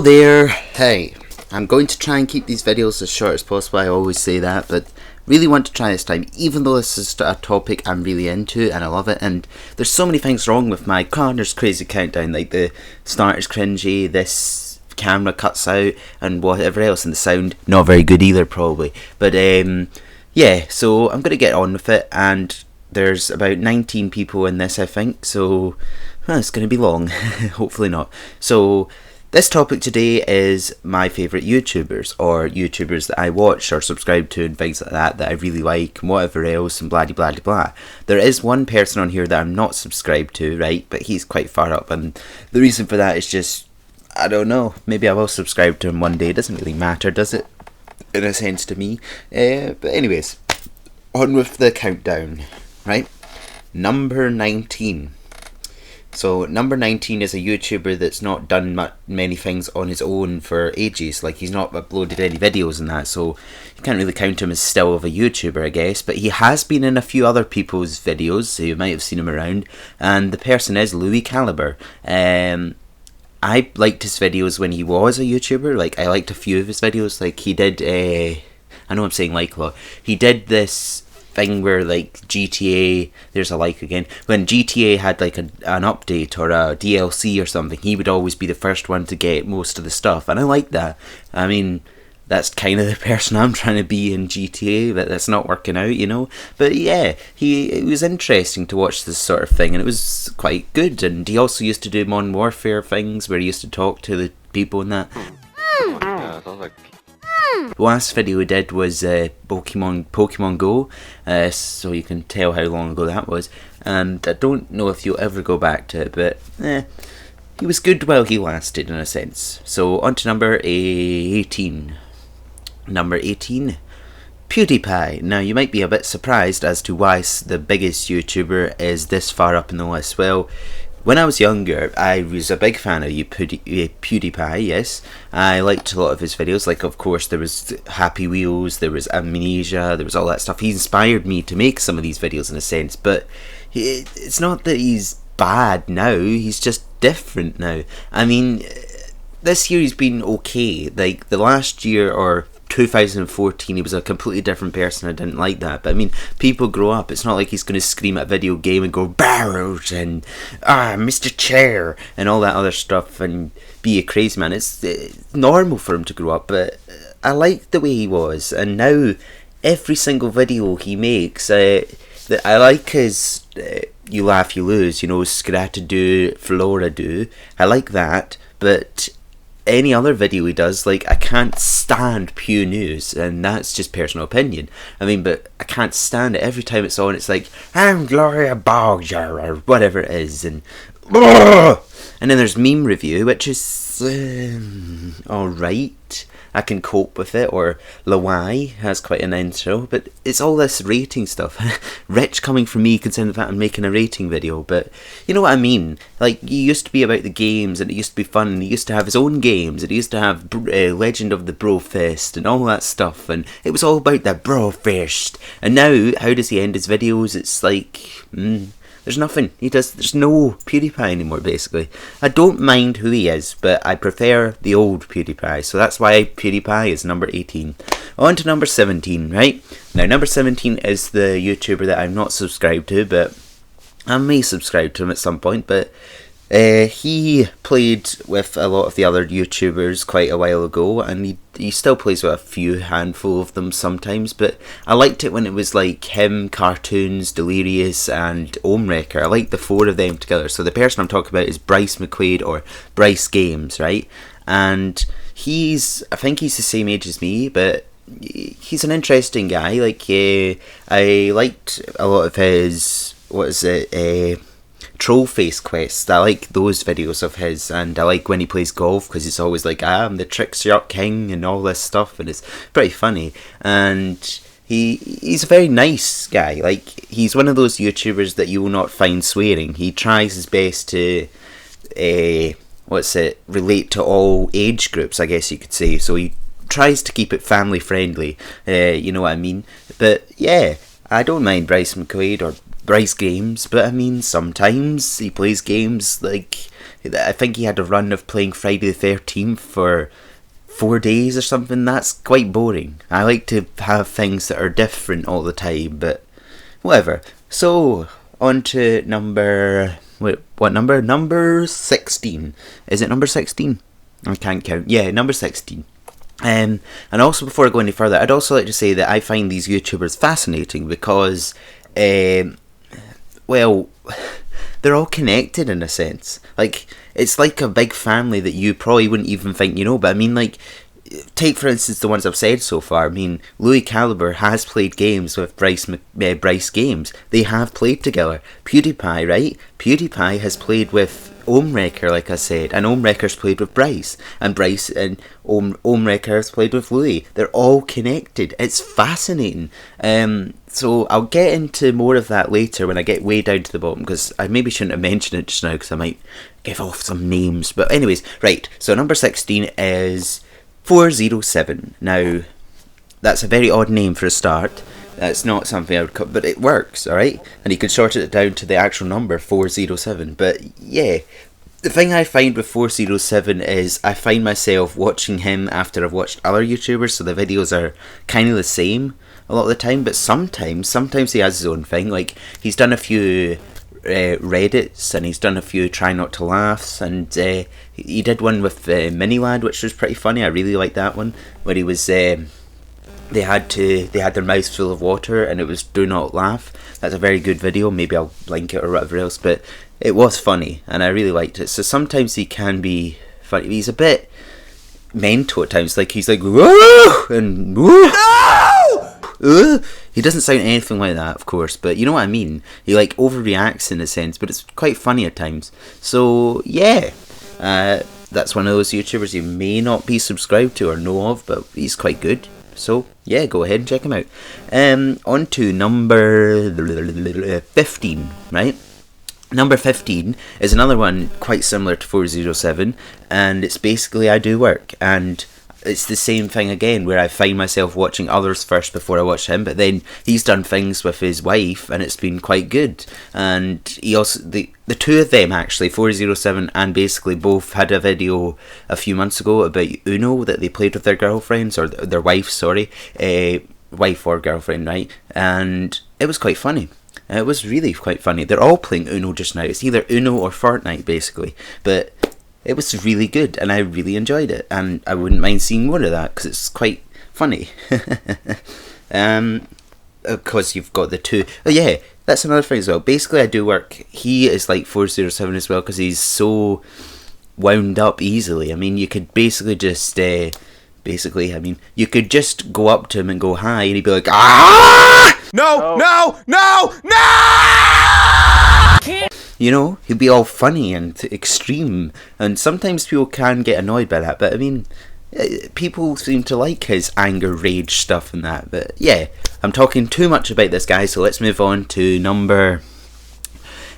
Hello there. Hey, I'm going to try and keep these videos as short as possible. I always say that, but really want to try this time, even though this is a topic I'm really into and I love it. And there's so many things wrong with my Connor's Crazy Countdown, like the start is cringy, this camera cuts out, and whatever else, and the sound not very good either probably. But yeah, so I'm going to get on with it, and there's about 19 people in this, I think, so it's going to be long. Hopefully not. So this topic today is my favourite YouTubers, or YouTubers that I watch or subscribe to and things like that I really like, and whatever else, and blah de blah de blah. There is one person on here that I'm not subscribed to, right, but he's quite far up, and the reason for that is just, I don't know, maybe I will subscribe to him one day. It doesn't really matter, does it, in a sense to me. But anyways, on with the countdown, right? Number 19. So number 19 is a YouTuber that's not done many things on his own for ages. Like, he's not uploaded any videos and that, so you can't really count him as still of a YouTuber, I guess. But he has been in a few other people's videos, so you might have seen him around. And the person is Louis Caliber. I liked his videos when he was a YouTuber. Like, I liked a few of his videos. Like, he did I know I'm saying like a lot. He did this thing where, like, GTA, there's a like again, when GTA had like an update or a DLC or something, he would always be the first one to get most of the stuff, and I like that. I mean, that's kind of the person I'm trying to be in GTA, but that's not working out, you know. But yeah, it was interesting to watch this sort of thing, and it was quite good. And he also used to do Modern Warfare things where he used to talk to the people and that. Yeah, sounds like. The last video we did was Pokemon Go, so you can tell how long ago that was, and I don't know if you'll ever go back to it, but he was good while he lasted, in a sense. So on to number 18. Number 18, PewDiePie. Now, you might be a bit surprised as to why the biggest YouTuber is this far up in the list. Well, when I was younger, I was a big fan of PewDiePie, yes. I liked a lot of his videos. Like, of course, there was Happy Wheels, there was Amnesia, there was all that stuff. He inspired me to make some of these videos, in a sense. But it's not that he's bad now, he's just different now. I mean, this year he's been okay. Like, the last year, or 2014, he was a completely different person. I didn't like that, but I mean, people grow up. It's not like he's going to scream at a video game and go barrels and Mr. Chair and all that other stuff and be a crazy man. It's normal for him to grow up, but I like the way he was. And now every single video he makes, I like his you laugh you lose, you know, Scratadoo, Floradoo. I like that, but any other video he does, like, I can't stand Pew News, and that's just personal opinion. I mean, but I can't stand it. Every time it's on, it's like, I'm Gloria Bogger, or whatever it is, and then there's Meme Review, which is alright. I can cope with it, or Lawai has quite an intro, but it's all this rating stuff. Rich coming from me considering that I'm making a rating video, but you know what I mean? Like, he used to be about the games, and it used to be fun, and he used to have his own games, and he used to have Legend of the Brofist, and all that stuff, and it was all about the Brofist. And now, how does he end his videos? It's like, there's nothing. There's no PewDiePie anymore, basically. I don't mind who he is, but I prefer the old PewDiePie. So that's why PewDiePie is number 18. On to number 17, right? Now, number 17 is the YouTuber that I'm not subscribed to, but I may subscribe to him at some point. But he played with a lot of the other YouTubers quite a while ago, and he still plays with a few handful of them sometimes, but I liked it when it was like him, Cartoons, Delirious, and Omewrecker. I liked the four of them together. So the person I'm talking about is BryceMcquaid, or Bryce Games, right? And I think he's the same age as me, but he's an interesting guy. Like, I liked a lot of his, Troll Face Quest. I like those videos of his, and I like when he plays golf, because he's always like, I'm the trick shot king and all this stuff, and it's pretty funny. And he's a very nice guy. Like, he's one of those YouTubers that you will not find swearing. He tries his best to relate to all age groups, I guess you could say. So he tries to keep it family friendly, you know what I mean. But yeah, I don't mind BryceMcquaid or Bryce Games, but I mean, sometimes he plays games like I think he had a run of playing Friday the 13th for 4 days or something. That's quite boring. I like to have things that are different all the time, but whatever. So, on to number... Wait, what number? Number 16. Is it number 16? I can't count. Yeah, number 16. And also, before I go any further, I'd also like to say that I find these YouTubers fascinating because, well, they're all connected in a sense. Like, it's like a big family that you probably wouldn't even think you know, but I mean, like, take for instance the ones I've said so far. I mean, Louis Caliber has played games with Bryce Games. They have played together. PewDiePie, right? PewDiePie has played with Omewrecker, like I said, and Omewrecker's played with Bryce, and Bryce and Omewrecker's played with Louis. They're all connected. It's fascinating. So I'll get into more of that later when I get way down to the bottom, because I maybe shouldn't have mentioned it just now because I might give off some names. But anyways, right, so number 16 is 407. Now, that's a very odd name for a start. That's not something I would cut, but it works, alright? And you can short it down to the actual number, 407. But yeah, the thing I find with 407 is I find myself watching him after I've watched other YouTubers, so the videos are kind of the same a lot of the time, but sometimes he has his own thing. Like, he's done a few Reddits, and he's done a few Try Not to Laughs, and he did one with Minilad, which was pretty funny. I really liked that one, where he was... They had their mouths full of water, and it was Do Not Laugh. That's a very good video. Maybe I'll link it or whatever else, but it was funny, and I really liked it. So sometimes he can be funny. He's a bit mental at times. Like, he's like, whoa, and whoa. No! He doesn't sound anything like that, of course, but you know what I mean. He like overreacts in a sense, but it's quite funny at times. So yeah, that's one of those YouTubers you may not be subscribed to or know of, but he's quite good. So yeah, go ahead and check him out. On to number 15, right? Number 15 is another one quite similar to 407, and it's basically I Do Work, and it's the same thing again, where I find myself watching others first before I watch him, but then he's done things with his wife and it's been quite good. And he also, the two of them actually, 407 and basically both, had a video a few months ago about Uno that they played with their girlfriends, or their wives, sorry, wife or girlfriend, right? And it was quite funny. It was really quite funny. They're all playing Uno just now. It's either Uno or Fortnite basically, but it was really good, and I really enjoyed it, and I wouldn't mind seeing more of that, because it's quite funny. Of course, you've got the two... Oh yeah, that's another thing as well. Basically, I Do Work. He is like 407 as well, because he's so wound up easily. I mean, you could basically just... you could just go up to him and go hi, and he'd be like, ah! No! You know, he'd be all funny and extreme, and sometimes people can get annoyed by that, but I mean, people seem to like his anger, rage stuff and that. But yeah, I'm talking too much about this guy, so let's move on to number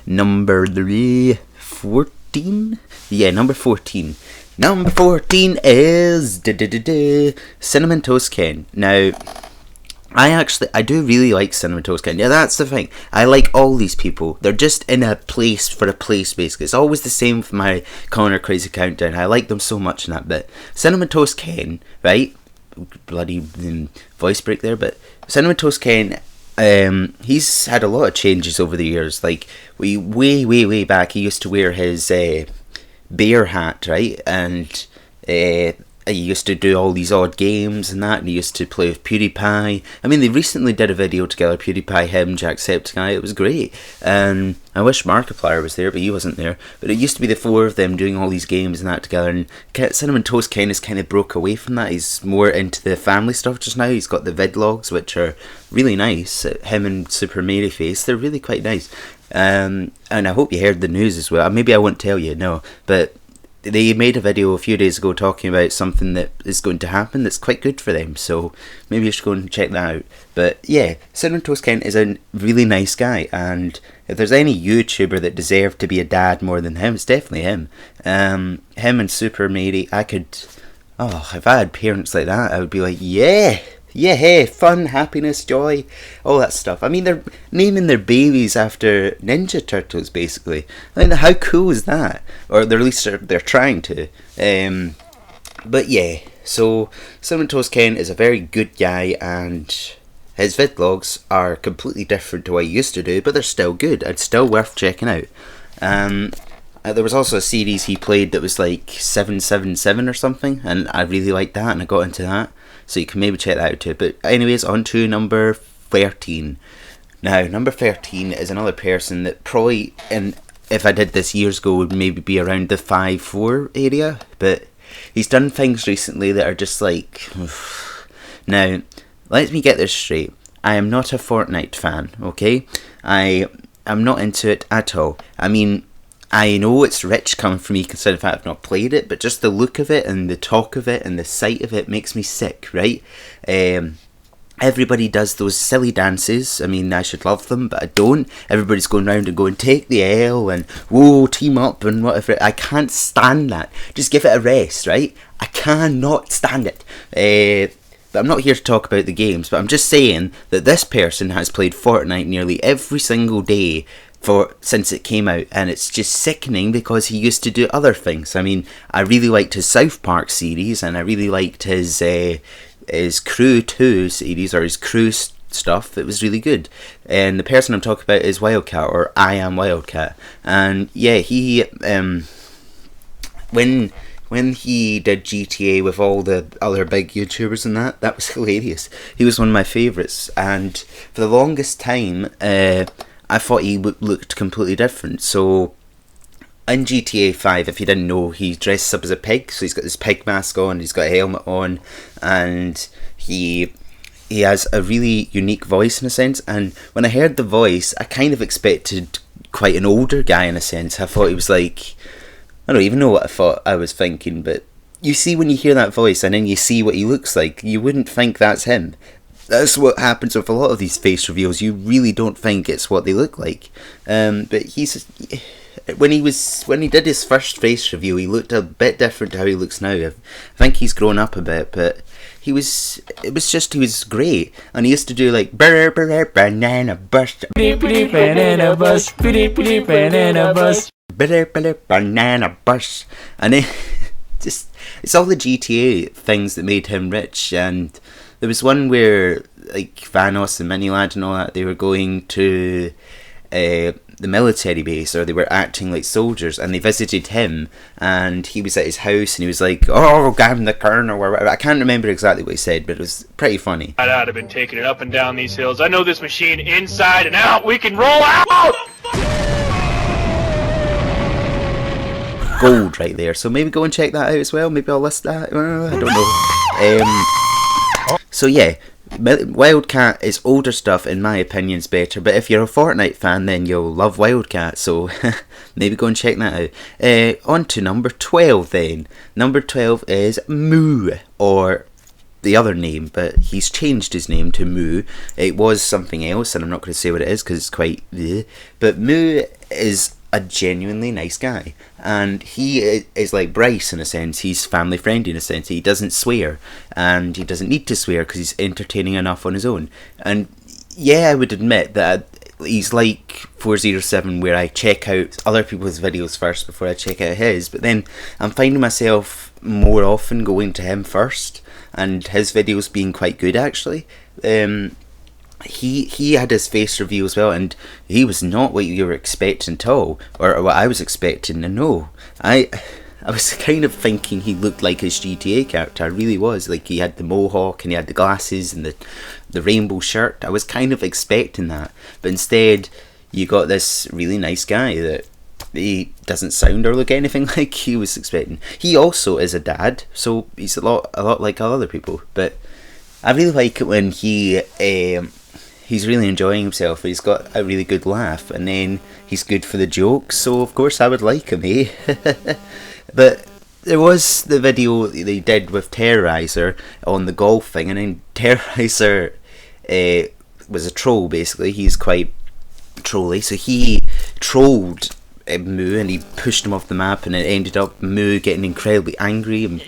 14? Yeah, number 14. Number 14 is Cinnamon Toast Ken. Now, I do really like Cinnamon Toast Ken. Yeah, that's the thing. I like all these people. They're just in a place for a place, basically. It's always the same with my Connor Crazy Countdown. I like them so much in that bit. Cinnamon Toast Ken, right? Bloody voice break there, but Cinnamon Toast Ken, he's had a lot of changes over the years. Like, way back, he used to wear his bear hat, right? And he used to do all these odd games and that, and he used to play with PewDiePie. I mean, they recently did a video together, PewDiePie, him, Jacksepticeye. It was great. I wish Markiplier was there, but he wasn't there. But it used to be the four of them doing all these games and that together, and Cinnamon Toast Ken has kind of broke away from that. He's more into the family stuff just now. He's got the vidlogs, which are really nice. Him and Super Mary Face, they're really quite nice. And I hope you heard the news as well. Maybe I won't tell you, no, but they made a video a few days ago talking about something that is going to happen that's quite good for them, so maybe you should go and check that out. But yeah, Cinnamon Toast Ken is a really nice guy, and if there's any YouTuber that deserved to be a dad more than him, it's definitely him. Him and Super Mary, if I had parents like that, I would be like, yeah, Yeah, hey, fun, happiness, joy, all that stuff. I mean, they're naming their babies after Ninja Turtles, basically. I mean, how cool is that? Or at least they're trying to. But yeah, so Cinnamon Toast Ken is a very good guy, and his vidlogs are completely different to what he used to do, but they're still good and still worth checking out. There was also a series he played that was like 777 or something, and I really liked that, and I got into that. So you can maybe check that out too. But anyways, on to number 13. Now, number 13 is another person that probably, and if I did this years ago, would maybe be around the 5'4" area. But he's done things recently that are just like... Now, let me get this straight. I am not a Fortnite fan, okay? I am not into it at all. I mean, I know it's rich coming from me considering the fact I've not played it, but just the look of it and the talk of it and the sight of it makes me sick, right? Everybody does those silly dances. I mean, I should love them, but I don't. Everybody's going around and going, take the L and whoa, team up and whatever. I can't stand that. Just give it a rest, right? I cannot stand it. But I'm not here to talk about the games, but I'm just saying that this person has played Fortnite nearly every single day since it came out, and it's just sickening because he used to do other things. I mean, I really liked his South Park series, and I really liked his Crew 2 series, or his Crew stuff. It was really good. And the person I'm talking about is Wildcat, or I Am Wildcat. And yeah, he when he did GTA with all the other big YouTubers and that was hilarious. He was one of my favourites, and for the longest time I thought he looked completely different. So in GTA 5, if you didn't know, he dresses up as a pig. So he's got this pig mask on, he's got a helmet on, and he has a really unique voice in a sense. And when I heard the voice, I kind of expected quite an older guy in a sense. I thought he was like, I don't even know what I was thinking, but you see when you hear that voice and then you see what he looks like, you wouldn't think that's him. That's what happens with a lot of these face reveals. You really don't think it's what they look like. But when he did his first face reveal, he looked a bit different to how he looks now. I think he's grown up a bit, but he was great. And he used to do like banana bus, banana bus, banana bus, banana bus, and then it's all the GTA things that made him rich. And there was one where like Thanos and Mini Lad and all that, they were going to the military base, or they were acting like soldiers, and they visited him, and he was at his house, and he was like, "Oh, damn the kern," or whatever. I can't remember exactly what he said, but it was pretty funny. I'd have been taking it up and down these hills. I know this machine inside and out. We can roll out. Gold right there. So maybe go and check that out as well. Maybe I'll list that. I don't know. So yeah, Wildcat is older stuff, in my opinion, is better. But if you're a Fortnite fan, then you'll love Wildcat. So maybe go and check that out. On to number 12 then. Number 12 is Moo, or the other name, but he's changed his name to Moo. It was something else, and I'm not going to say what it is because it's quite... But Moo is a genuinely nice guy, and he is like Bryce in a sense. He's family friendly in a sense. He doesn't swear, and he doesn't need to swear because he's entertaining enough on his own. And yeah, I would admit that he's like 407, where I check out other people's videos first before I check out his, but then I'm finding myself more often going to him first, and his videos being quite good actually. He had his face reveal as well, and he was not what you were expecting at all, or what I was expecting. And no, I was kind of thinking he looked like his GTA character. I really was. Like, he had the mohawk and he had the glasses and the rainbow shirt. I was kind of expecting that, but instead you got this really nice guy that he doesn't sound or look anything like he was expecting. He also is a dad, so he's a lot like other people. But I really like it when he's really enjoying himself. He's got a really good laugh, and then he's good for the jokes, so of course I would like him, eh? But there was the video they did with Terroriser on the golf thing, and then Terroriser was a troll basically. He's quite trolly, so he trolled Moo, and he pushed him off the map, and it ended up Moo getting incredibly angry and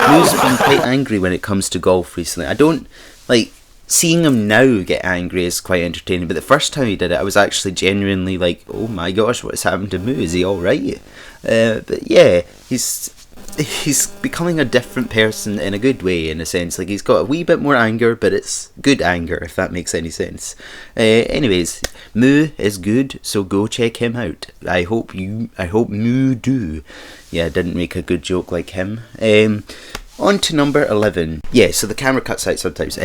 Moo's been quite angry when it comes to golf recently. I don't, like, seeing him now get angry is quite entertaining, but the first time he did it, I was actually genuinely like, oh my gosh, what's happened to Moo? Is he alright? But yeah, he's becoming a different person in a good way, in a sense. Like, he's got a wee bit more anger, but it's good anger, if that makes any sense. Anyways, Moo is good, so go check him out. I hope Moo do. Yeah, I didn't make a good joke like him. On to number 11. Yeah, so the camera cuts out sometimes.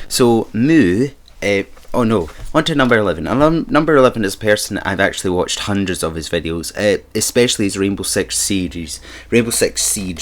So Moo, oh no, on to number 11. Number 11 is a person I've actually watched hundreds of his videos, especially his Rainbow Six Siege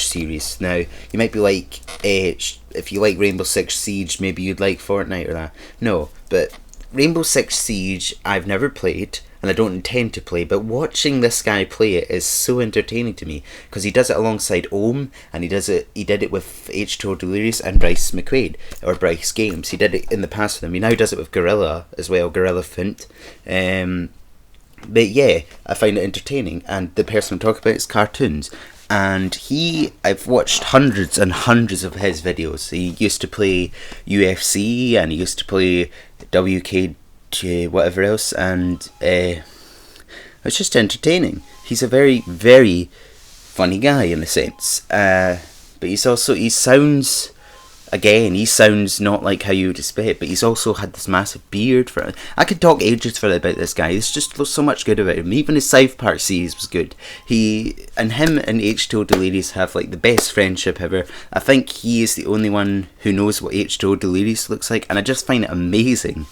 series. Now, you might be like, if you like Rainbow Six Siege, maybe you'd like Fortnite or that. No, but Rainbow Six Siege I've never played, and I don't intend to play, but watching this guy play it is so entertaining to me, because he does it alongside Ohm, and he did it with H2O Delirious and BryceMcquaid, or Bryce Games. He did it in the past with him. He now does it with Gorilla as well, Gorilla Fint. But yeah, I find it entertaining, and the person I'm talking about is Cartoons. And I've watched hundreds and hundreds of his videos. He used to play UFC, and he used to play WK whatever else, and it's just entertaining. He's a very, very funny guy in a sense, but he sounds not like how you would expect, but he's also had this massive beard. I could talk ages about this guy. There's just so much good about him. Even his South Park series was good. Him and H2O Delirious have like the best friendship ever. I think he is the only one who knows what H2O Delirious looks like, and I just find it amazing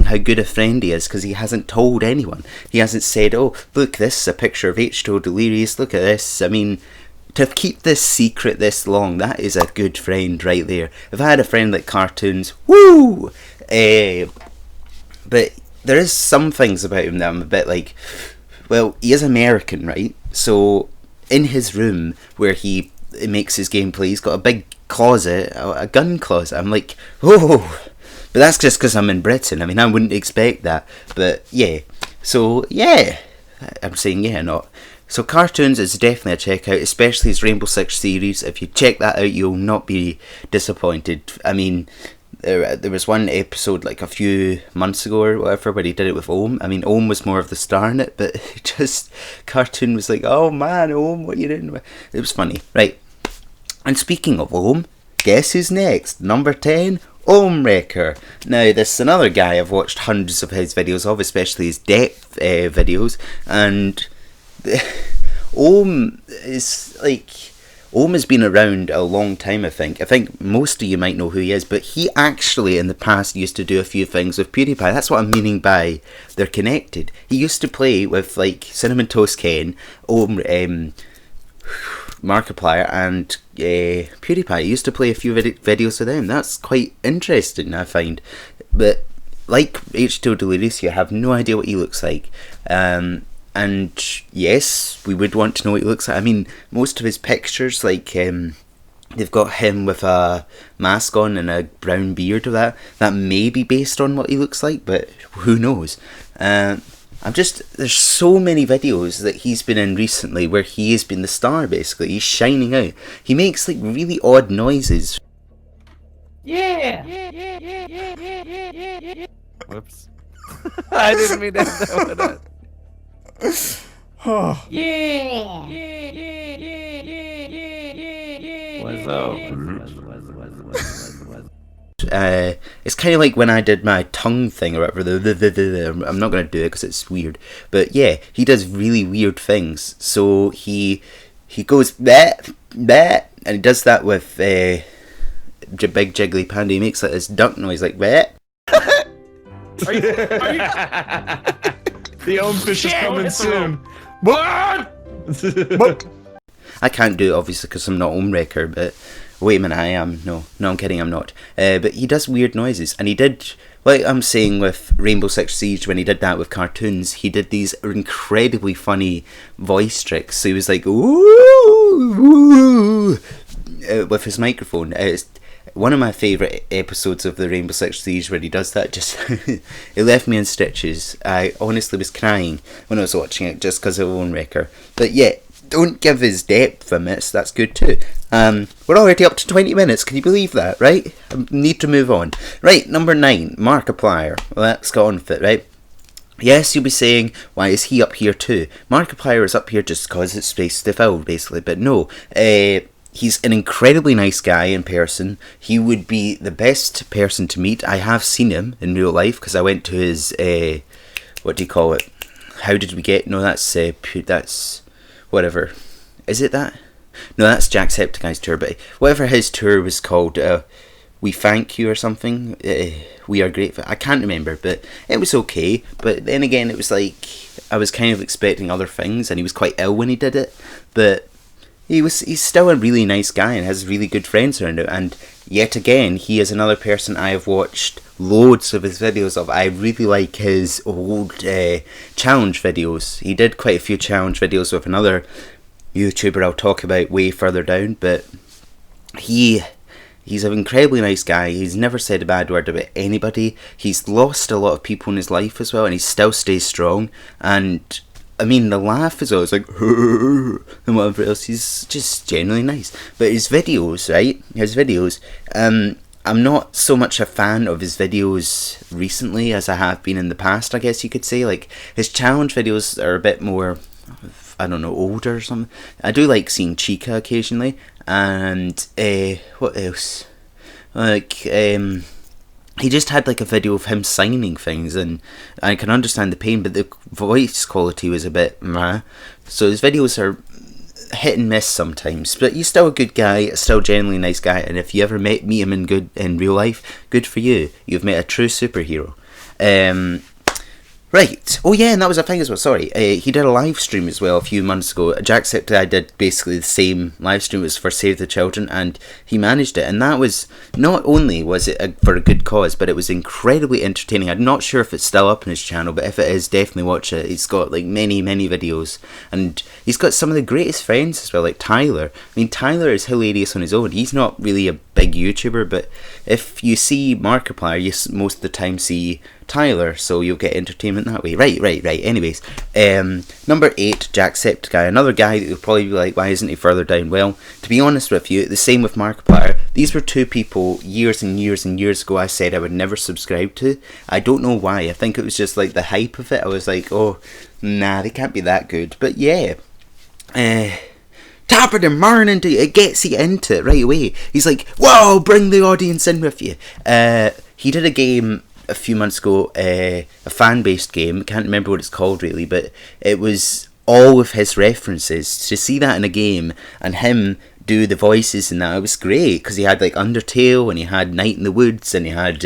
how good a friend he is, because he hasn't told anyone. He hasn't said, oh look, this is a picture of H2O Delirious, look at this. I mean, to keep this secret this long, that is a good friend right there. If I had a friend like Cartoons, woo! But there is some things about him that I'm a bit like, well, he is American, right? So in his room where he makes his gameplay, he's got a big closet, a gun closet. I'm like, oh! But that's just because I'm in Britain. I mean, I wouldn't expect that. But yeah. So yeah. I'm saying yeah, not. So Cartoons is definitely a check out, especially his Rainbow Six series. If you check that out, you'll not be disappointed. I mean, there was one episode like a few months ago or whatever where he did it with Ohm. I mean, Ohm was more of the star in it, but Cartoon was like, oh man, Ohm, what are you doing? It was funny, right? And speaking of Ohm, guess who's next? Number 10, Ohm Wrecker. Now, this is another guy I've watched hundreds of his videos of, especially his depth videos, and Ohm has been around a long time, I think. I think most of you might know who he is, but he actually in the past used to do a few things with PewDiePie. That's what I'm meaning by they're connected. He used to play with like Cinnamon Toast Ken, Ohm, Markiplier, and PewDiePie. He used to play a few videos with them. That's quite interesting, I find. But like H2O Delirious, you have no idea what he looks like. And yes, we would want to know what he looks like. I mean, most of his pictures, like, they've got him with a mask on and a brown beard or that may be based on what he looks like, but who knows. There's so many videos that he's been in recently where he has been the star, basically. He's shining out. He makes, like, really odd noises. Yeah! Whoops. I didn't mean to have that one up. Yeah! What's up? It's kind of like when I did my tongue thing or whatever. I'm not going to do it because it's weird. But yeah, he does really weird things. So he goes bleh, bleh, and he does that with big Jiggly Panda. He makes like this duck noise like bleh. Are you... The Ohm fish is coming soon. What? I can't do it obviously because I'm not Ohm Wrecker, but wait a minute, I am. No, I'm kidding, I'm not. But he does weird noises, and he did, like I'm saying with Rainbow Six Siege, when he did that with Cartoons, he did these incredibly funny voice tricks. So he was like, ooh, with his microphone. It's one of my favourite episodes of the Rainbow Six Siege where he does that. Just it left me in stitches. I honestly was crying when I was watching it just because of Ohm Wrecker. But yeah, don't give his depth a miss. That's good too. We're already up to 20 minutes. Can you believe that, right? I need to move on. Right, number 9, Markiplier. Well, let's get on with it, right? Yes, you'll be saying, why is he up here too? Markiplier is up here just because it's space to fill, basically. But no, he's an incredibly nice guy in person. He would be the best person to meet. I have seen him in real life because I went to his, what do you call it? How did we get? No, that's whatever. Is it that? No, that's Jacksepticeye's tour. But whatever his tour was called, We Thank You or something. We Are Grateful. I can't remember, but it was okay. But then again, it was like I was kind of expecting other things, and he was quite ill when he did it. But he's still a really nice guy and has really good friends around him. And yet again, he is another person I have watched loads of his videos of. I really like his old challenge videos. He did quite a few challenge videos with another YouTuber I'll talk about way further down, but he's an incredibly nice guy. He's never said a bad word about anybody. He's lost a lot of people in his life as well, and he still stays strong. And I mean, the laugh as well, it's like and whatever else. He's just generally nice. But his videos, right? I'm not so much a fan of his videos recently as I have been in the past, I guess you could say. Like, his challenge videos are a bit more, I don't know, older or something. I do like seeing Chica occasionally. And what else? Like, he just had like a video of him signing things, and I can understand the pain, but the voice quality was a bit meh. So his videos are hit and miss sometimes, but he's still a good guy, still genuinely nice guy. And if you ever meet him in real life, good for you. You've met a true superhero. Right. Oh yeah, and that was a thing as well. Sorry, he did a live stream as well a few months ago. Jacksepticeye did basically the same live stream. It was for Save the Children, and he managed it. And that was, not only was it for a good cause, but it was incredibly entertaining. I'm not sure if it's still up on his channel, but if it is, definitely watch it. He's got like many videos, and he's got some of the greatest friends as well, like Tyler. I mean, Tyler is hilarious on his own. He's not really a big YouTuber, but if you see Markiplier, you most of the time see Tyler, so you'll get entertainment that way. Right. Anyways, number 8, Jacksepticeye, another guy that you'll probably be like, why isn't he further down? Well, to be honest with you, the same with Markiplier. These were two people years and years ago I said I would never subscribe to. I don't know why. I think it was just like the hype of it. I was like, oh, nah, they can't be that good. But yeah, top of the morning, it gets you into it right away. He's like, whoa, bring the audience in with you. He did a game a few months ago, a fan-based game. Can't remember what it's called really, but it was all of his references. To see that in a game and him do the voices and that, it was great, because he had like Undertale, and he had Night in the Woods, and he had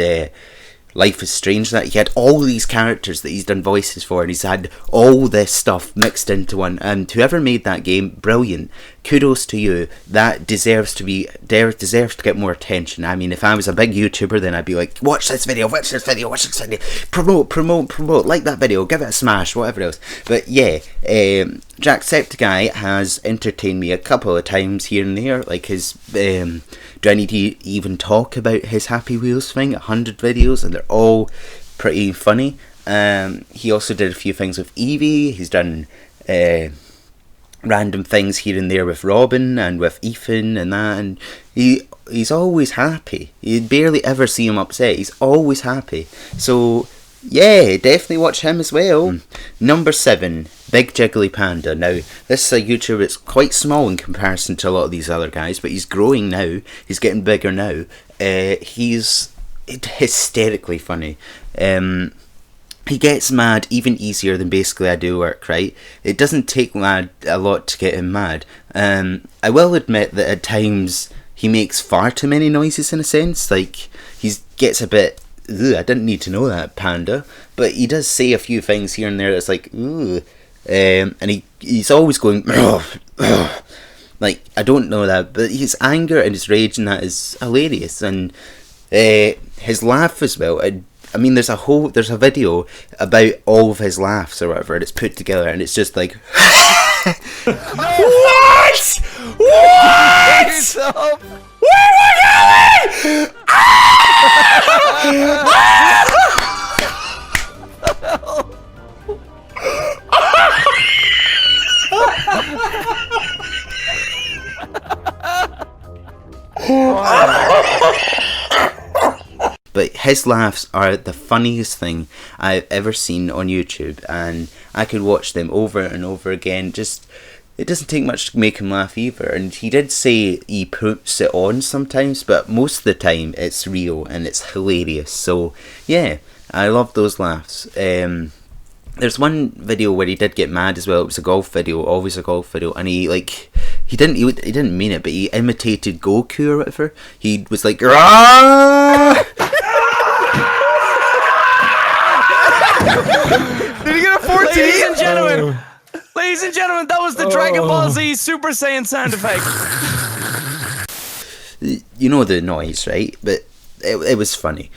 Life is Strange. That he had all these characters that he's done voices for, and he's had all this stuff mixed into one. And whoever made that game, brilliant. Kudos to you. That deserves to get more attention. I mean, if I was a big YouTuber, then I'd be like, watch this video, promote, like that video, give it a smash, whatever else. But yeah, Jacksepticeye has entertained me a couple of times here and there. Like his do I need to even talk about his Happy Wheels thing? 100 videos, and they're all pretty funny. He also did a few things with Evie. He's done random things here and there with Robin and with Ethan and that, and he's always happy. You barely ever see him upset. He's always happy. So yeah, definitely watch him as well. Number 7, Big Jiggly Panda. Now, this is a YouTuber that's quite small in comparison to a lot of these other guys, but he's growing now. He's getting bigger now. He's hysterically funny. He gets mad even easier than basically I do work, right? It doesn't take a lot to get him mad. I will admit that at times he makes far too many noises in a sense. Like, he gets a bit, I didn't need to know that, Panda. But he does say a few things here and there that's like, ooh. And he's always going, like, I don't know that, but his anger and his rage and that is hilarious. And his laugh as well. I mean, there's a video about all of his laughs or whatever, and it's put together, and it's just like, what? Where are we going? his laughs are the funniest thing I've ever seen on YouTube, and I could watch them over and over again. Just, it doesn't take much to make him laugh either. And he did say he puts it on sometimes, but most of the time it's real and it's hilarious. So yeah, I love those laughs. There's one video where he did get mad as well. It was a golf video, always a golf video, and he didn't mean it, but he imitated Goku or whatever. He was like, "Rah!" Did he get a 14? Ladies and gentlemen, that was the Dragon Ball Z Super Saiyan sound effect. You know the noise, right? But it was funny.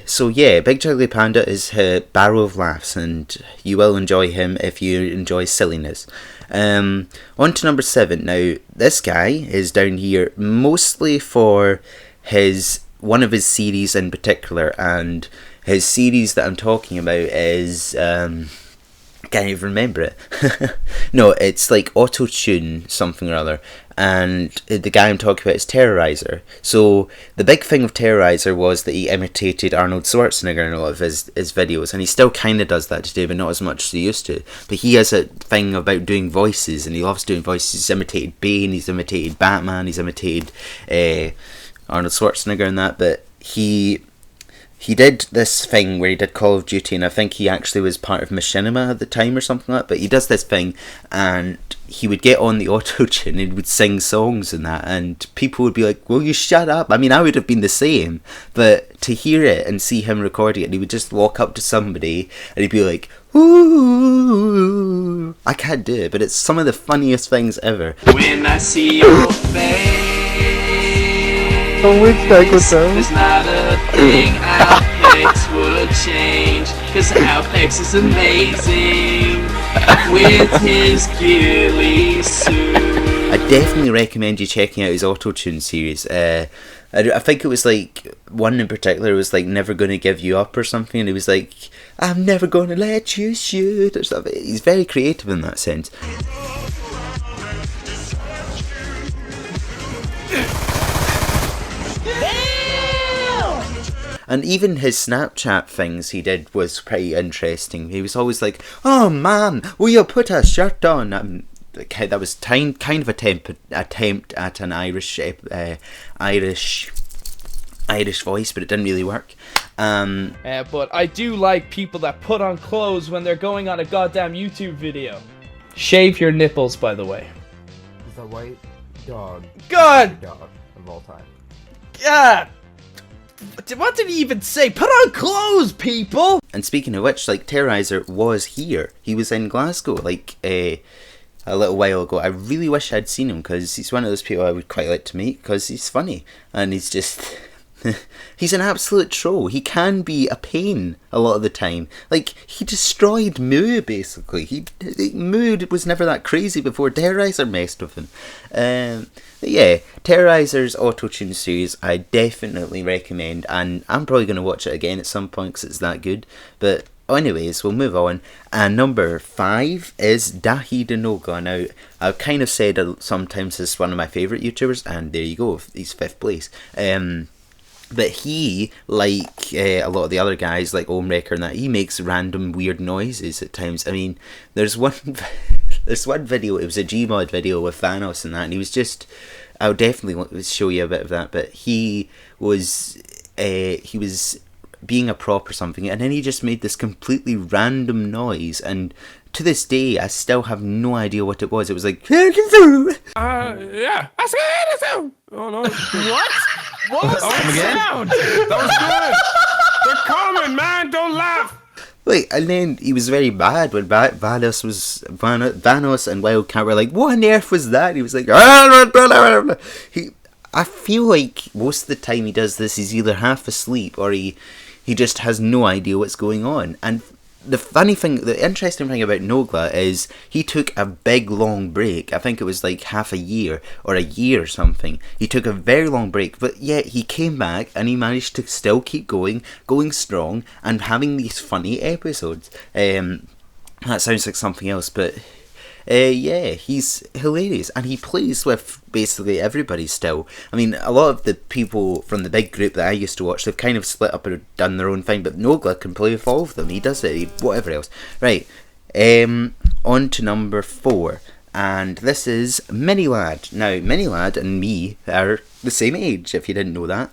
So yeah, Big Jiggly Panda is a barrel of laughs, and you will enjoy him if you enjoy silliness. On to number 7. Now, this guy is down here mostly for one of his series in particular, and his series that I'm talking about is I can't even remember it. No, it's like Auto-Tune something or other, and the guy I'm talking about is Terroriser. So the big thing with Terroriser was that he imitated Arnold Schwarzenegger in a lot of his videos, and he still kind of does that today, but not as much as he used to. But he has a thing about doing voices, and he loves doing voices. He's imitated Bane, he's imitated Batman, he's imitated Arnold Schwarzenegger and that, but he did this thing where he did Call of Duty, and I think he actually was part of Machinima at the time or something like that, but he does this thing, and he would get on the auto-tune and he would sing songs and that, and people would be like, "Will you shut up?" I mean, I would have been the same, but to hear it and see him recording it, and he would just walk up to somebody and he'd be like, "Ooh." I can't do it, but it's some of the funniest things ever. When I see your face, there's not a thing Outpex would change, cause Outpex is amazing with his ghillie suit. I definitely recommend you checking out his Auto-Tune series. I think it was like one in particular was like "Never Gonna Give You Up" or something, and he was like, "I'm never gonna let you shoot" or something. He's very creative in that sense. And even his Snapchat things he did was pretty interesting. He was always like, "Oh man, will you put a shirt on?" That was kind of attempt at an Irish voice, but it didn't really work. But I do like people that put on clothes when they're going on a goddamn YouTube video. Shave your nipples, by the way. He's a white dog. God! Dog of all time. God! What did he even say? Put on clothes, people! And speaking of which, like, Terroriser was here. He was in Glasgow, like, a little while ago. I really wish I'd seen him, because he's one of those people I would quite like to meet, because he's funny. And he's just... he's an absolute troll. He can be a pain a lot of the time. Like, he destroyed Moo, basically. Moo was never that crazy before Terroriser messed with him. But yeah, Terroriser's Auto-Tune series I definitely recommend, and I'm probably going to watch it again at some point because it's that good. But anyways, we'll move on. And number 5 is Dahi Denoga. Now, I've kind of said sometimes this is one of my favourite YouTubers, and there you go, he's 5th place. But he, like a lot of the other guys, like Omewrecker and that, he makes random weird noises at times. I mean, there's one video, it was a Gmod video with Thanos and that, and he was just, I'll definitely show you a bit of that, but he was being a prop or something, and then he just made this completely random noise, and to this day, I still have no idea what it was. It was like, Yeah, I said it. Oh no. What? What was that sound? That was good. They're coming, man. Don't laugh. wait, and then he was very bad when Thanos and Wildcat were like, "What on earth was that?" He was like, I feel like most of the time he does this, he's either half asleep or he just has no idea what's going on. And the interesting thing about Nogla is he took a big long break. I think it was like half a year or a year or something. He took a very long break, but yet he came back and he managed to still keep going strong and having these funny episodes. That sounds like something else, but Yeah, he's hilarious, and he plays with basically everybody still. I mean, a lot of the people from the big group that I used to watch, they've kind of split up and done their own thing, but Nogla can play with all of them. He does it, whatever else. Right, on to number 4, and this is Mini Lad. Now, Mini Lad and me are the same age, if you didn't know that.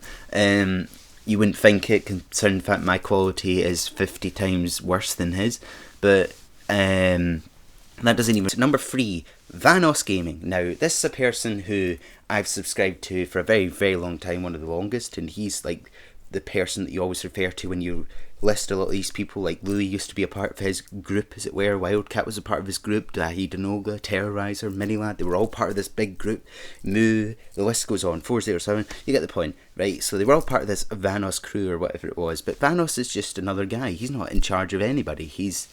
You wouldn't think it, considering the fact my quality is 50 times worse than his, but that doesn't even... Number 3, Thanos Gaming. Now, this is a person who I've subscribed to for a very, very long time, one of the longest, and he's like the person that you always refer to when you list a lot of these people. Like Louis used to be a part of his group, as it were. Wildcat was a part of his group. Dahi Denoga, Terroriser, Minilad, they were all part of this big group. Moo, the list goes on. 407, you get the point, right? So they were all part of this Thanos crew or whatever it was. But Thanos is just another guy. He's not in charge of anybody. He's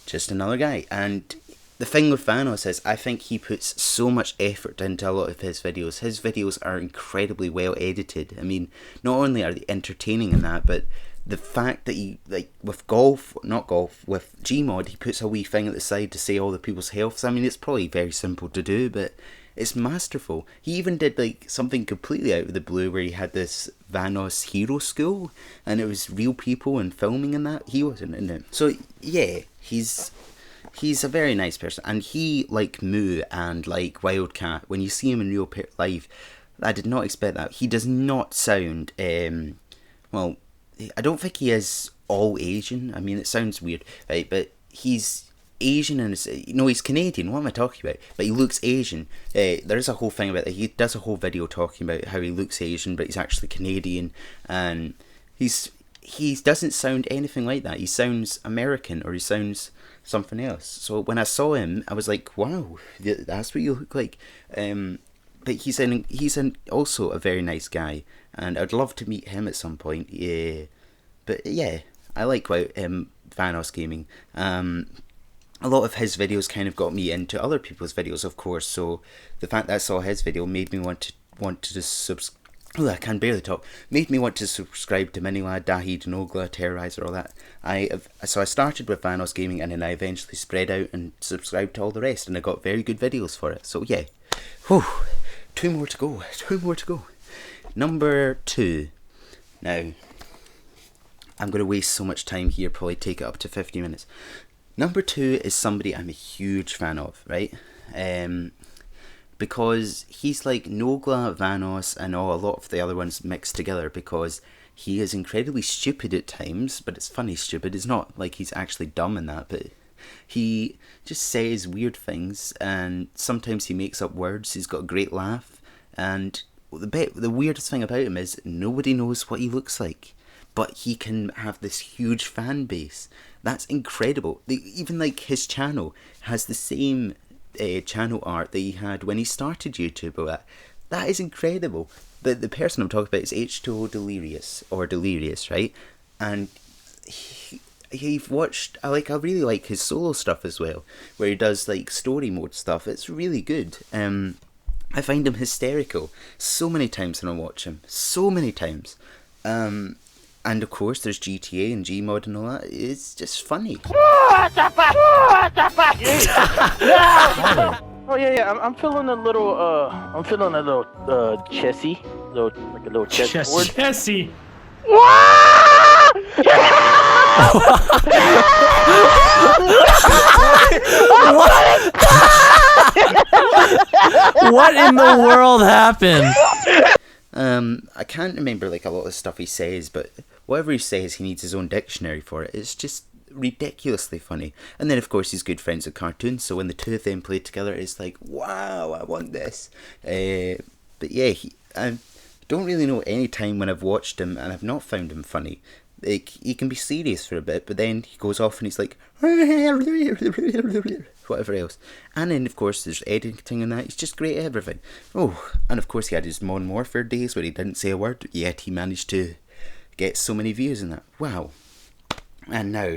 just another guy. And the thing with Thanos is, I think he puts so much effort into a lot of his videos. His videos are incredibly well edited. I mean, not only are they entertaining in that, but the fact that he, like, with with Gmod, he puts a wee thing at the side to say all the people's healths. I mean, it's probably very simple to do, but it's masterful. He even did, like, something completely out of the blue where he had this Thanos hero school, and it was real people and filming and that. He wasn't in it. So, yeah, he's a very nice person, and he, like Moo and like Wildcat, when you see him in real life, I did not expect that. He does not sound, well, I don't think he is all Asian. I mean, it sounds weird, right, but he's Asian and he's Canadian, what am I talking about? But he looks Asian. There's a whole thing about that. He does a whole video talking about how he looks Asian, but he's actually Canadian, and he doesn't sound anything like that. He sounds American, or he sounds something else. So when I saw him, I was like, wow, that's what you look like. But he's also a very nice guy, and I'd love to meet him at some point. Yeah, but yeah, I like Thanos Gaming. A lot of his videos kind of got me into other people's videos, of course. So the fact that I saw his video made me want to subscribe. Oh, I can barely talk. Made me want to subscribe to Minilad, Dahi, Denogla, Terroriser, all that. So I started with Thanos Gaming, and then I eventually spread out and subscribed to all the rest, and I got very good videos for it. So yeah. Whew. 2 more to go. Number 2. Now, I'm going to waste so much time here, probably take it up to 50 minutes. Number 2 is somebody I'm a huge fan of, right? Because he's like Nogla, Thanos, and a lot of the other ones mixed together, because he is incredibly stupid at times, but it's funny stupid. It's not like he's actually dumb in that, but he just says weird things, and sometimes he makes up words. He's got a great laugh, and the weirdest thing about him is nobody knows what he looks like, but he can have this huge fan base. That's incredible. Even like his channel has the same channel art that he had when he started YouTube. That is incredible. The person I'm talking about is H2O Delirious, right? And I've watched, I really like his solo stuff as well, where he does like story mode stuff. It's really good. I find him hysterical so many times when I watch him. So many times. And of course there's GTA and Gmod and all that. It's just funny. What the fuck? Oh yeah, I'm feeling a little chessy, like a little chessboard. Chessy. What in the world happened? I can't remember like a lot of the stuff he says, but whatever he says, he needs his own dictionary for it. It's just ridiculously funny. And then of course he's good friends with cartoons, so when the two of them play together, it's like, wow, I want this. But yeah, I don't really know any time when I've watched him and I've not found him funny. Like, he can be serious for a bit, but then he goes off and he's like whatever else. And then of course there's editing and that. He's just great at everything. Oh, and of course he had his Modern Warfare days where he didn't say a word, yet he managed to get so many views in that. Wow. And now,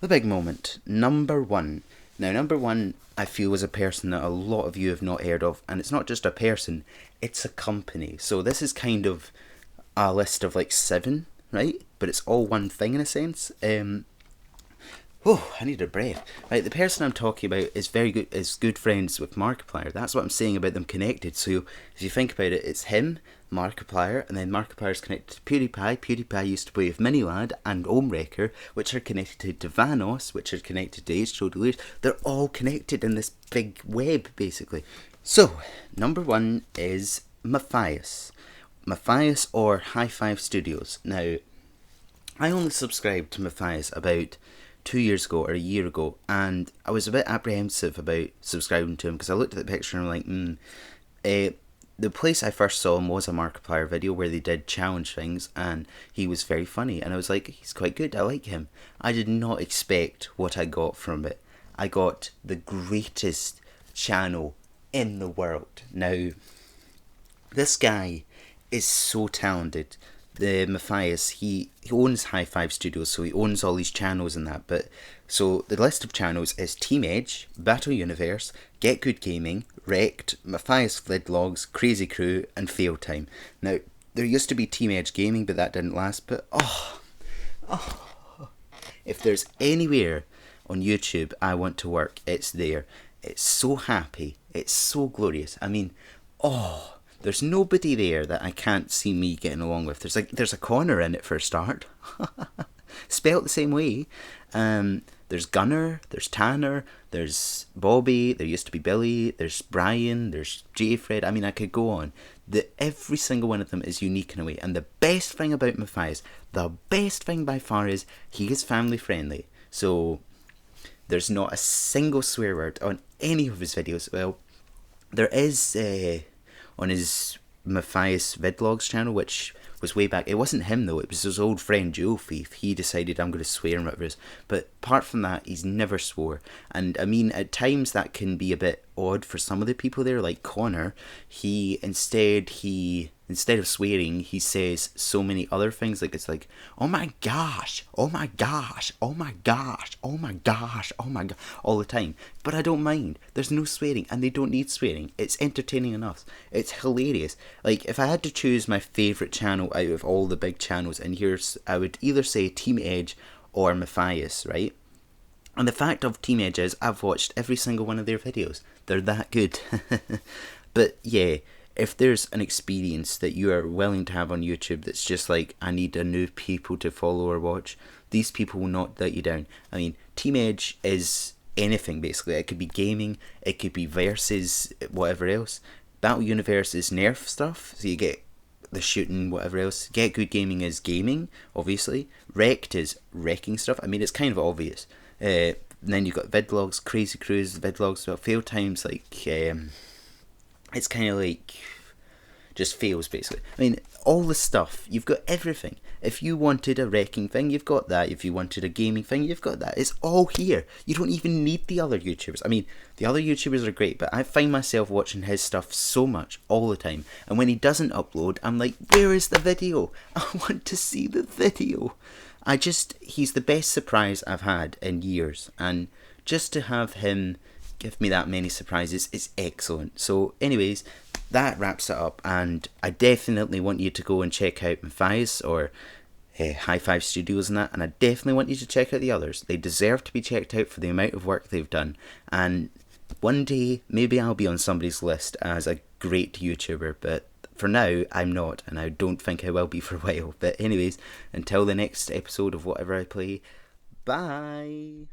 the big moment, number 1. Now, number 1, I feel, is a person that a lot of you have not heard of, and it's not just a person, it's a company. So this is kind of a list of like 7, right? But it's all one thing in a sense. Oh, I need a breath. Right, the person I'm talking about is good friends with Markiplier. That's what I'm saying about them connected. So if you think about it, it's him, Markiplier, and then Markiplier's connected to PewDiePie. PewDiePie used to play with Minilad and Omewrecker, which are connected to Thanos, which are connected to H2O Delirious. They're all connected in this big web, basically. So, number 1 is Matthias. Matthias or High Five Studios. Now, I only subscribed to Matthias about 2 years ago or a year ago, and I was a bit apprehensive about subscribing to him because I looked at the picture and I'm like, the place I first saw him was a Markiplier video where they did challenge things, and he was very funny, and I was like, he's quite good, I like him. I did not expect what I got from it. I got the greatest channel in the world. Now, this guy is so talented. The Matthias, he owns High Five Studios, so he owns all these channels and that. But so the list of channels is Team Edge, Battle Universe, Get Good Gaming, Wrecked, Matthias Vlogs, Crazy Crew, and Fail Time. Now, there used to be Team Edge Gaming, but that didn't last. But if there's anywhere on YouTube I want to work, it's there. It's so happy. It's so glorious. I mean, there's nobody there that I can't see me getting along with. There's a Connor in it for a start. Spelt the same way. There's Gunnar, there's Tanner, there's Bobby, there used to be Billy, there's Brian, there's J-Fred. I mean, I could go on. Every single one of them is unique in a way. And the best thing about Matthias, the best thing by far, is he is family friendly. So there's not a single swear word on any of his videos. Well, there is on his Matthias Vlogs channel, which was way back. It wasn't him though, it was his old friend Joe Thief. He decided, I'm going to swear and whatever it is. But apart from that, he's never swore. And I mean, at times that can be a bit odd for some of the people there, like Connor. Instead of swearing, he says so many other things. Like, it's like, oh my gosh, oh my gosh, oh my gosh, oh my gosh, oh my god, all the time. But I don't mind. There's no swearing, and they don't need swearing. It's entertaining enough. It's hilarious. Like, if I had to choose my favourite channel out of all the big channels, and I would either say Team Edge or Matthias, right? And the fact of Team Edge is, I've watched every single one of their videos. They're that good. But yeah, if there's an experience that you are willing to have on YouTube that's just like, I need a new people to follow or watch, these people will not let you down. I mean, Team Edge is anything basically. It could be gaming, it could be versus whatever else. Battle Universe is nerf stuff, so you get the shooting, whatever else. Get Good Gaming is gaming, obviously. Wrecked is wrecking stuff. I mean, it's kind of obvious. And then you've got Vidlogs, Crazy Crews, Vidlogs, well, fail times, like, it's kind of like just fails basically. I mean, all the stuff, you've got everything. If you wanted a wrecking thing, you've got that. If you wanted a gaming thing, you've got that. It's all here. You don't even need the other YouTubers. I mean, the other YouTubers are great, but I find myself watching his stuff so much all the time. And when he doesn't upload, I'm like, where is the video? I want to see the video. He's the best surprise I've had in years. And just to have him give me that many surprises is excellent. So anyways, that wraps it up, and I definitely want you to go and check out Matthias or High Five Studios and that, and I definitely want you to check out the others. They deserve to be checked out for the amount of work they've done, and one day maybe I'll be on somebody's list as a great YouTuber, but for now I'm not, and I don't think I will be for a while. But anyways, until the next episode of whatever I play, bye.